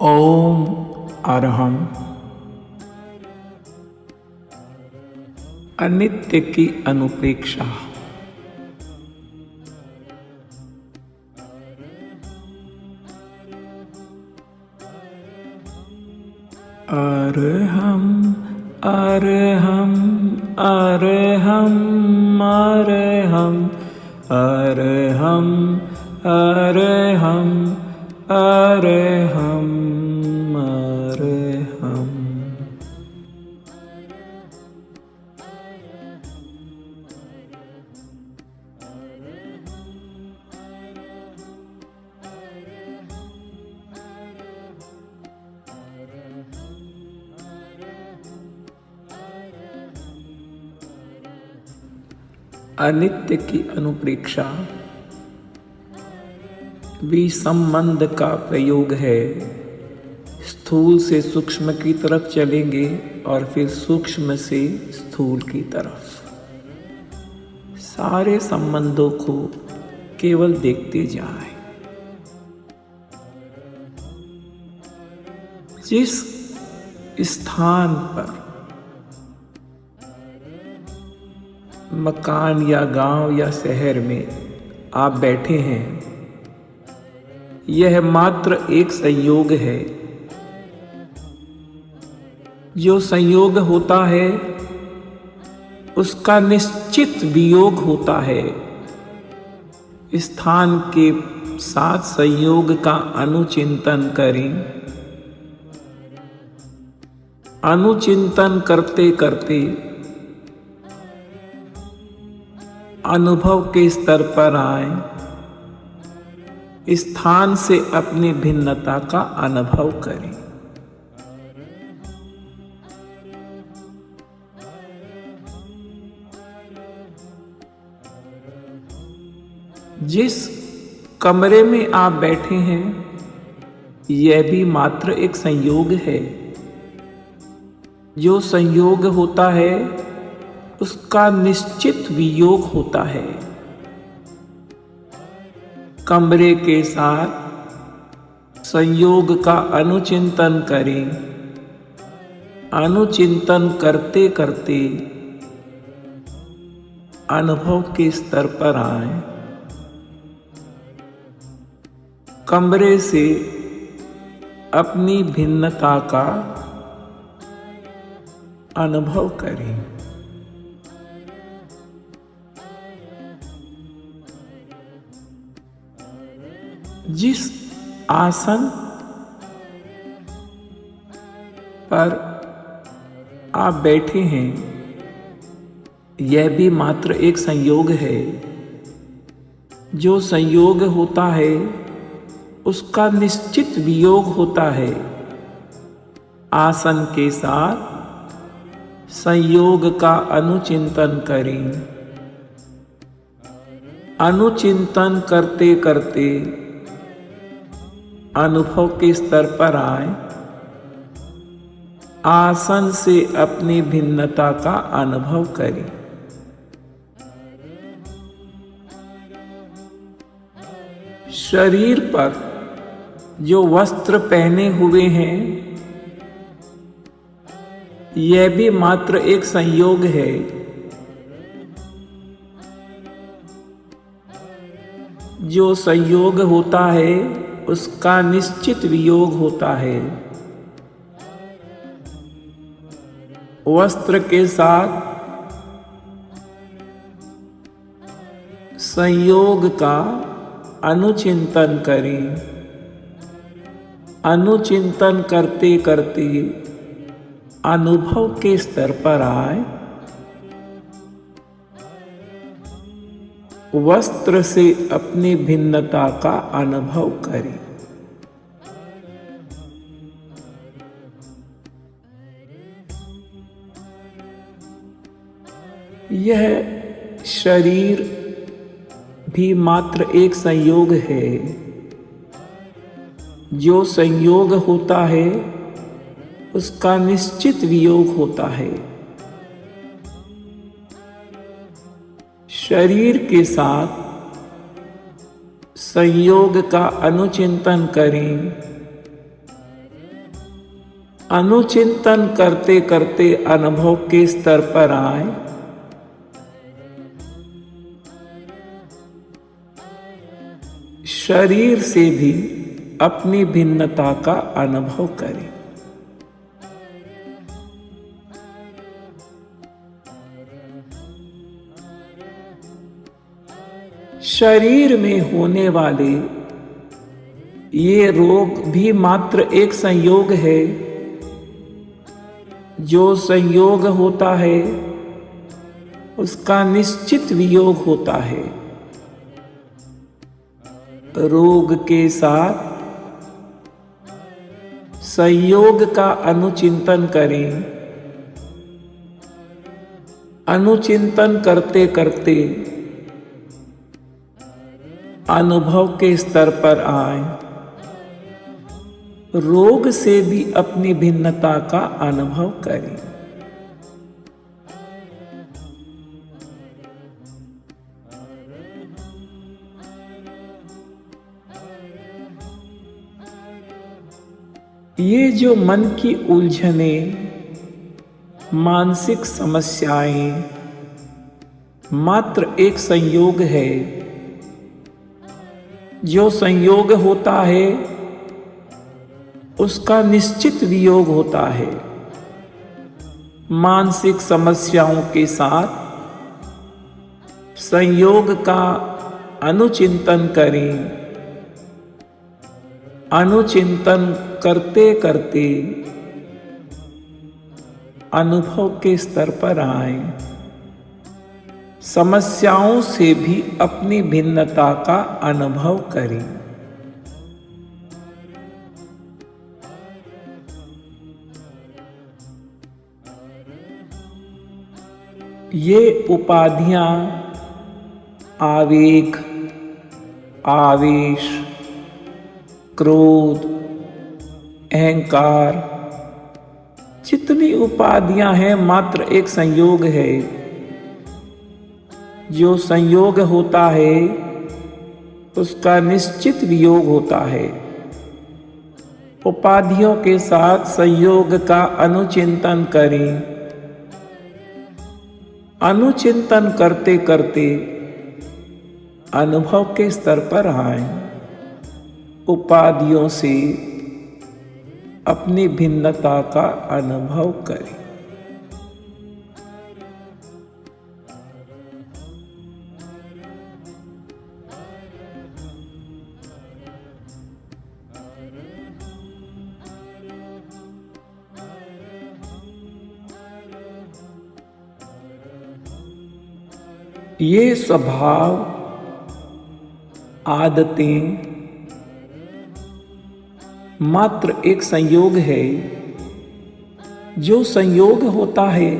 ओम अरहम। अनित्य की अनुपेक्षा। अरहम अरहम अरहम अरहम अरहम अरहम अरहम अरहम। अनित्य की अनुप्रेक्षा भी संबंध का प्रयोग है। स्थूल से सूक्ष्म की तरफ चलेंगे और फिर सूक्ष्म से स्थूल की तरफ। सारे संबंधों को केवल देखते जाएं। जिस स्थान पर मकान या गांव या शहर में आप बैठे हैं, यह मात्र एक संयोग है। जो संयोग होता है उसका निश्चित वियोग होता है। स्थान के साथ संयोग का अनुचिंतन करें। अनुचिंतन करते करते अनुभव के स्तर पर आए। स्थान से अपनी भिन्नता का अनुभव करें। जिस कमरे में आप बैठे हैं, यह भी मात्र एक संयोग है। जो संयोग होता है उसका निश्चित वियोग होता है। कमरे के साथ संयोग का अनुचिंतन करें। अनुचिंतन करते करते अनुभव के स्तर पर आए। कमरे से अपनी भिन्नता का अनुभव करें। जिस आसन पर आप बैठे हैं, यह भी मात्र एक संयोग है। जो संयोग होता है उसका निश्चित वियोग होता है। आसन के साथ संयोग का अनुचिंतन करें। अनुचिंतन करते करते अनुभव के स्तर पर आए। आसन से अपनी भिन्नता का अनुभव करें। शरीर पर जो वस्त्र पहने हुए हैं, यह भी मात्र एक संयोग है। जो संयोग होता है उसका निश्चित वियोग होता है। वस्त्र के साथ संयोग का अनुचिंतन करें। अनुचिंतन करते करते अनुभव के स्तर पर आए। वस्त्र से अपनी भिन्नता का अनुभव करें। यह शरीर भी मात्र एक संयोग है। जो संयोग होता है उसका निश्चित वियोग होता है। शरीर के साथ संयोग का अनुचिंतन करें। अनुचिंतन करते करते अनुभव के स्तर पर आए, शरीर से भी अपनी भिन्नता का अनुभव करें। शरीर में होने वाले ये रोग भी मात्र एक संयोग है। जो संयोग होता है उसका निश्चित वियोग होता है। रोग के साथ संयोग का अनुचिंतन करें। अनुचिंतन करते करते अनुभव के स्तर पर आए, रोग से भी अपनी भिन्नता का अनुभव करें। ये जो मन की उलझने, मानसिक समस्याएं मात्र एक संयोग है। जो संयोग होता है उसका निश्चित वियोग होता है। मानसिक समस्याओं के साथ संयोग का अनुचिंतन करें। अनुचिंतन करते करते अनुभव के स्तर पर आए, समस्याओं से भी अपनी भिन्नता का अनुभव करें। ये उपाधियां आवेग, आवेश, क्रोध, अहंकार, जितनी उपाधियां हैं मात्र एक संयोग है। जो संयोग होता है उसका निश्चित वियोग होता है। उपाधियों के साथ संयोग का अनुचिंतन करें। अनुचिंतन करते करते अनुभव के स्तर पर आए, उपाधियों से अपनी भिन्नता का अनुभव करें। ये स्वभाव, आदतें मात्र एक संयोग है। जो संयोग होता है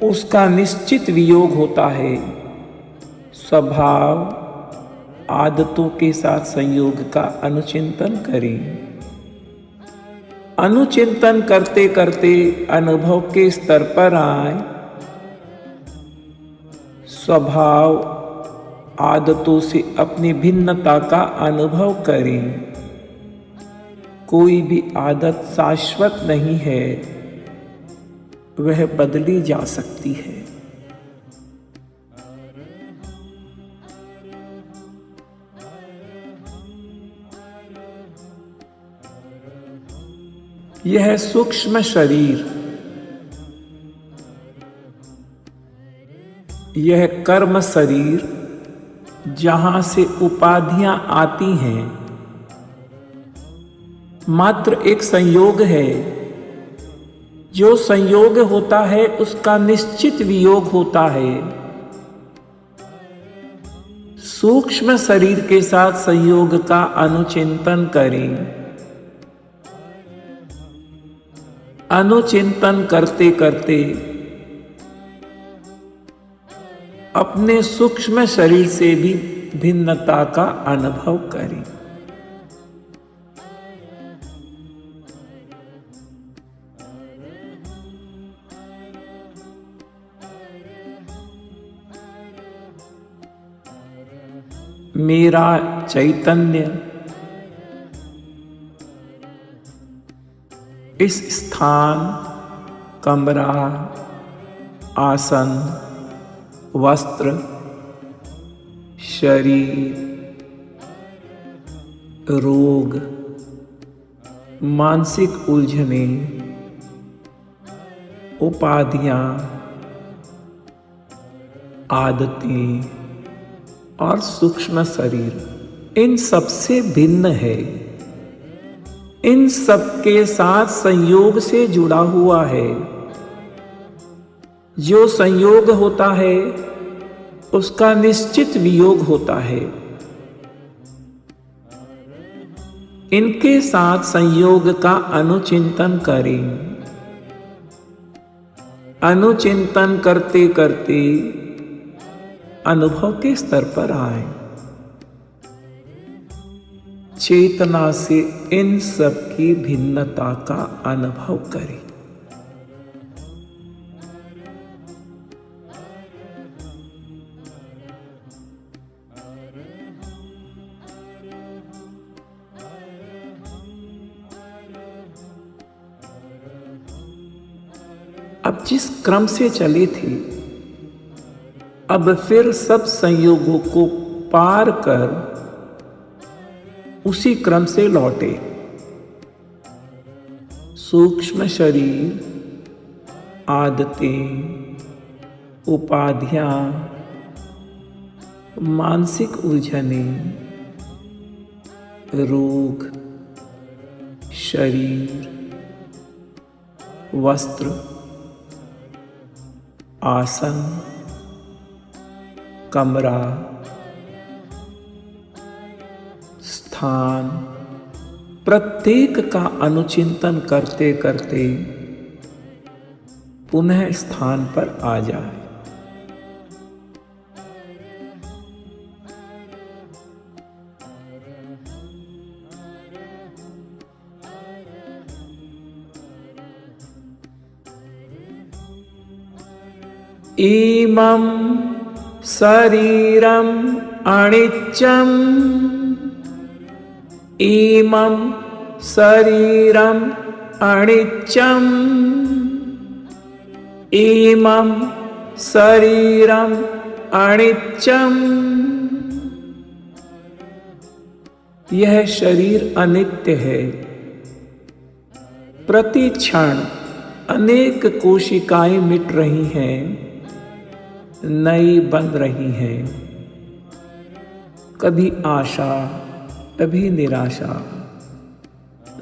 उसका निश्चित वियोग होता है। स्वभाव, आदतों के साथ संयोग का अनुचिंतन करें। अनुचिंतन करते करते अनुभव के स्तर पर आए, स्वभाव, आदतों से अपनी भिन्नता का अनुभव करें। कोई भी आदत शाश्वत नहीं है, वह बदली जा सकती है। यह सूक्ष्म शरीर, यह कर्म शरीर जहां से उपाधियां आती हैं मात्र एक संयोग है। जो संयोग होता है उसका निश्चित वियोग होता है। सूक्ष्म शरीर के साथ संयोग का अनुचिंतन करें। अनुचिंतन करते करते अपने सूक्ष्म शरीर से भी भिन्नता का अनुभव करें। मेरा चैतन्य इस स्थान, कमरा, आसन, वस्त्र, शरीर, रोग, मानसिक उलझने, उपाधियां, आदतें और सूक्ष्म शरीर इन सबसे भिन्न है। इन सबके साथ संयोग से जुड़ा हुआ है। जो संयोग होता है उसका निश्चित वियोग होता है। इनके साथ संयोग का अनुचिंतन करें। अनुचिंतन करते करते अनुभव के स्तर पर आए। चेतना से इन सब की भिन्नता का अनुभव करें। अब जिस क्रम से चले थे, अब फिर सब संयोगों को पार कर उसी क्रम से लौटे। सूक्ष्म शरीर, आदतें, उपाधियां, मानसिक उलझने, रोग, शरीर, वस्त्र, आसन, कमरा, स्थान, प्रत्येक का अनुचिंतन करते करते पुनः स्थान पर आ जाए। इमं शरीरम अनित्यम्, इमं शरीरम अनित्यम्, इमं शरीरम अनित्यम्। यह शरीर अनित्य है। प्रति क्षण अनेक कोशिकाएं मिट रही हैं, नई बन रही हैं। कभी आशा, कभी निराशा,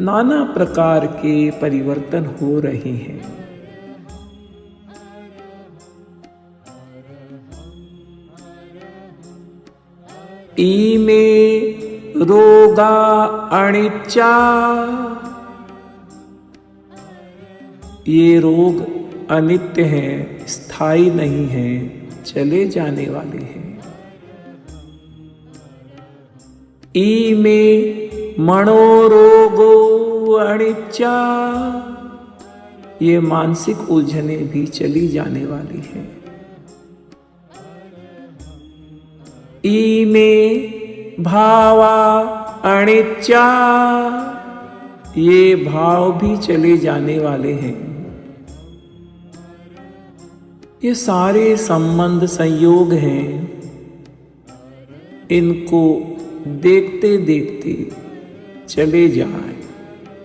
नाना प्रकार के परिवर्तन हो रहे हैं। इमे रोगा अनिच्चा, ये रोग अनित्य हैं, स्थायी नहीं हैं, चले जाने वाले हैं। इमे मनोरोगो अनिच्चा, ये मानसिक उलझने भी चली जाने वाली हैं। इमे भावा अनिच्चा, ये भाव भी चले जाने वाले हैं। ये सारे संबंध संयोग हैं। इनको देखते देखते चले जाए,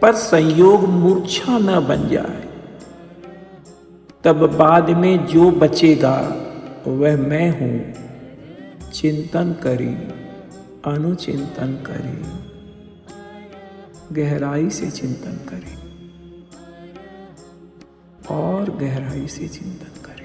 पर संयोग मूर्छा न बन जाए। तब बाद में जो बचेगा वह मैं हूं। चिंतन करें, अनुचिंतन करें, गहराई से चिंतन करें और गहराई से चिंतन करें।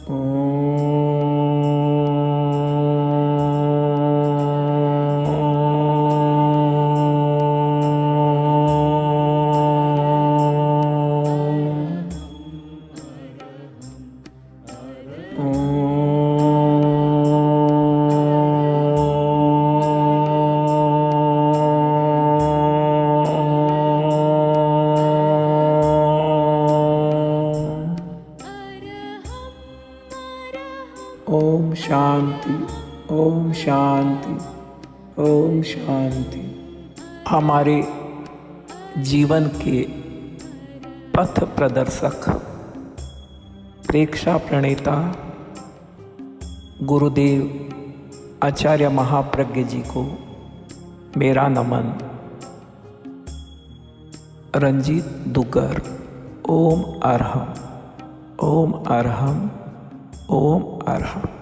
ओम ओम शांति, ओम शांति, ओम शांति। हमारे जीवन के पथ प्रदर्शक, प्रेक्षा प्रणेता गुरुदेव आचार्य महाप्रज्ञ जी को मेरा नमन। रंजीत दुग्गर। ओम अरहम, ओम अरहम, ओम अरहम।